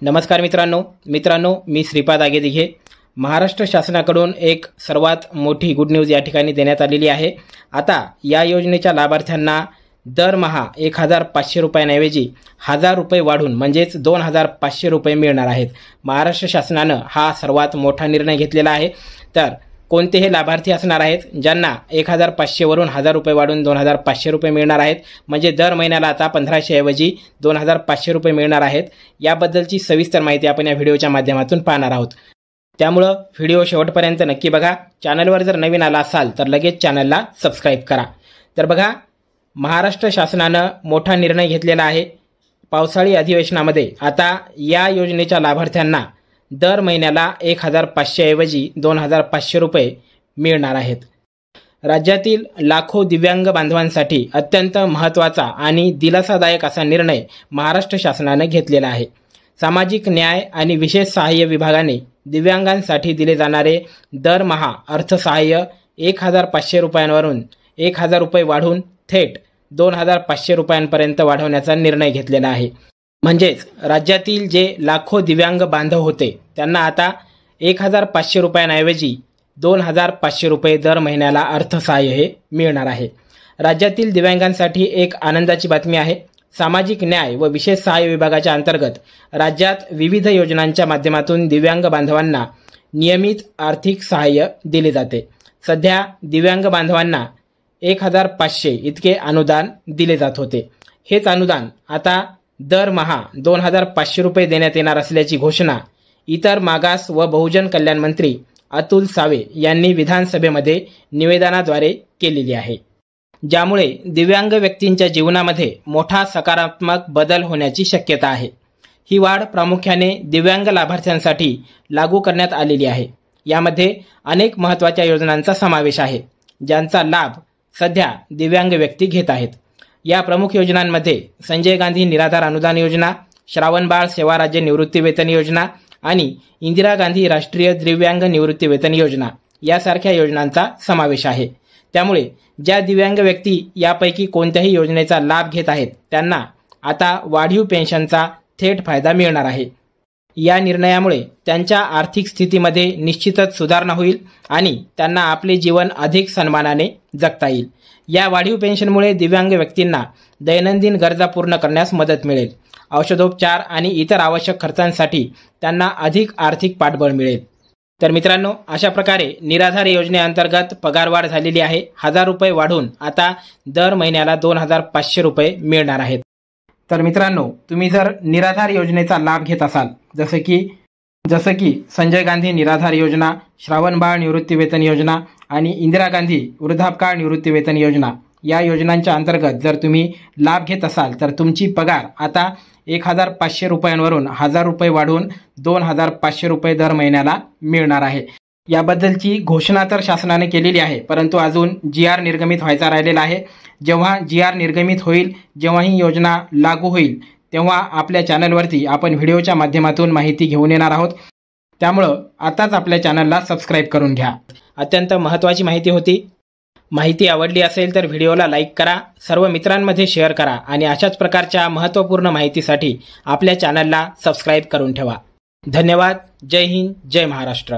नमस्कार मित्रांनो मी श्रीपाद आगेदिघे। महाराष्ट्र शासनाकडून एक सर्वात मोठी गुड न्यूज या ठिकाणी देण्यात आलेली आहे। आता या योजनेच्या लाभार्थ्यांना दरमहा 1500 रुपयांऐवजी 1000 रुपये वाढून म्हणजेच 2500 रुपये मिळणार आहेत। महाराष्ट्र शासनाने हा सर्वात मोठा निर्णय घेतलेला आहे। तर कोणते हे लाभार्थी असणार आहेत ज्यांना 1500 वरून 1000 रुपये वाढून 2500 रुपये मिळणार आहेत, म्हणजे दर महिन्याला आता 1500 ऐवजी 2500 रुपये मिळणार आहेत। याबद्दलची सविस्तर माहिती आपण या व्हिडिओच्या माध्यमातून पाहणार आहोत। त्यामुळे व्हिडिओ शेवटपर्यंत नक्की बघा। चॅनलवर जर नवीन आला असाल तर लगेच चॅनलला सबस्क्राइब करा। तर बघा, महाराष्ट्र शासनाने मोठा निर्णय घेतलेला आहे। पावसाळी अधिवेशनामध्ये आता या योजनेच्या लाभार्थ्यांना दर महिन्याला 1500 ऐवजी 2500 रुपये मिळणार आहेत। राज्यातील लाखो दिव्यांग बांधवांसाठी अत्यंत महत्त्वाचा आणि दिलासादायक असा निर्णय महाराष्ट्र शासनाने घेतलेला आहे। सामाजिक न्याय आणि विशेष सहाय्य विभागाने दिव्यांगांसाठी दिले जाणारे दरमहा अर्थसहाय्य 1500 रुपयांवरून 1000 रुपये वाढवून थेट 2500 रुपयांपर्यंत वाढवण्याचा निर्णय घेतलेला आहे। म्हणजेच राज्यातील जे लाखो दिव्यांग बांधव होते त्यांना आता 1500 रुपयांऐवजी 2500 रुपये दर महिन्याला अर्थसहाय्य हे मिळणार आहे। राज्यातील दिव्यांगांसाठी एक आनंदाची बातमी आहे। सामाजिक न्याय व विशेष सहाय्य विभागाच्या अंतर्गत राज्यात विविध योजनांच्या माध्यमातून दिव्यांग बांधवांना नियमित आर्थिक सहाय्य दिले जाते। सध्या दिव्यांग बांधवांना 1500 इतके अनुदान दिले जात होते। हेच अनुदान आता दरमहा 2500 रुपये देण्यात येणार असल्याची घोषणा इतर मागास व बहुजन कल्याण मंत्री अतुल सावे यांनी विधानसभेमध्ये निवेदनाद्वारे केलेली आहे, ज्यामुळे दिव्यांग व्यक्तींच्या जीवनामध्ये मोठा सकारात्मक बदल होण्याची शक्यता आहे। ही वाढ प्रामुख्याने दिव्यांग लाभार्थ्यांसाठी लागू करण्यात आलेली आहे। यामध्ये अनेक महत्त्वाच्या योजनांचा समावेश आहे, ज्यांचा लाभ सध्या दिव्यांग व्यक्ती घेत आहेत। या प्रमुख योजनांमध्ये संजय गांधी निराधार अनुदान योजना, श्रावणबाळ सेवा राज्य निवृत्ती वेतन योजना आणि इंदिरा गांधी राष्ट्रीय दिव्यांग निवृत्ती वेतन योजना यासारख्या योजनांचा समावेश आहे। त्यामुळे ज्या दिव्यांग व्यक्ती यापैकी कोणत्याही योजनेचा लाभ घेत आहेत त्यांना आता वाढीव पेन्शनचा थेट फायदा मिळणार आहे। या निर्णयामुळे त्यांच्या आर्थिक स्थितीमध्ये निश्चितच सुधारणा होईल आणि त्यांना आपले जीवन अधिक सन्मानाने जगता येईल। या वाढीव पेन्शनमुळे दिव्यांग व्यक्तींना दैनंदिन गरजा पूर्ण करण्यास मदत मिळेल। औषधोपचार आणि इतर आवश्यक खर्चांसाठी त्यांना अधिक आर्थिक पाठबळ मिळेल। तर मित्रांनो, अशा प्रकारे निराधार योजनेअंतर्गत पगारवाढ झालेली आहे। 1000 रुपये वाढून आता दर महिन्याला 2500 रुपये मिळणार आहेत। तर मित्रांनो, तुम्ही जर निराधार योजनेचा लाभ घेत असाल, जसं की संजय गांधी निराधार योजना, श्रावणबाळ निवृत्ती वेतन योजना आणि इंदिरा गांधी वृद्धापकाळ निवृत्ती वेतन योजना, या योजनांच्या अंतर्गत जर तुम्ही लाभ घेत असाल तर तुमची पगार आता 1500 रुपयांवरून 1000 रुपये वाढवून 2500 रुपये दर महिन्याला मिळणार आहे। याबद्दलची घोषणा तर शासनाने केलेली आहे, परंतु अजून GR निर्गमित व्हायचा राहिलेला आहे। जेव्हा GR निर्गमित होईल, जेव्हा ही योजना लागू होईल, तेव्हा आपल्या चॅनलवरती आपण व्हिडिओच्या माध्यमातून माहिती घेऊन येणार आहोत। त्यामुळं आताच आपल्या चॅनलला सबस्क्राइब करून घ्या। अत्यंत महत्त्वाची माहिती होती। माहिती आवडली असेल तर व्हिडिओला लाईक करा, सर्व मित्रांमध्ये शेअर करा आणि अशाच प्रकारच्या महत्त्वपूर्ण माहितीसाठी आपल्या चॅनलला सबस्क्राइब करून ठेवा। धन्यवाद। जय हिंद, जय महाराष्ट्र।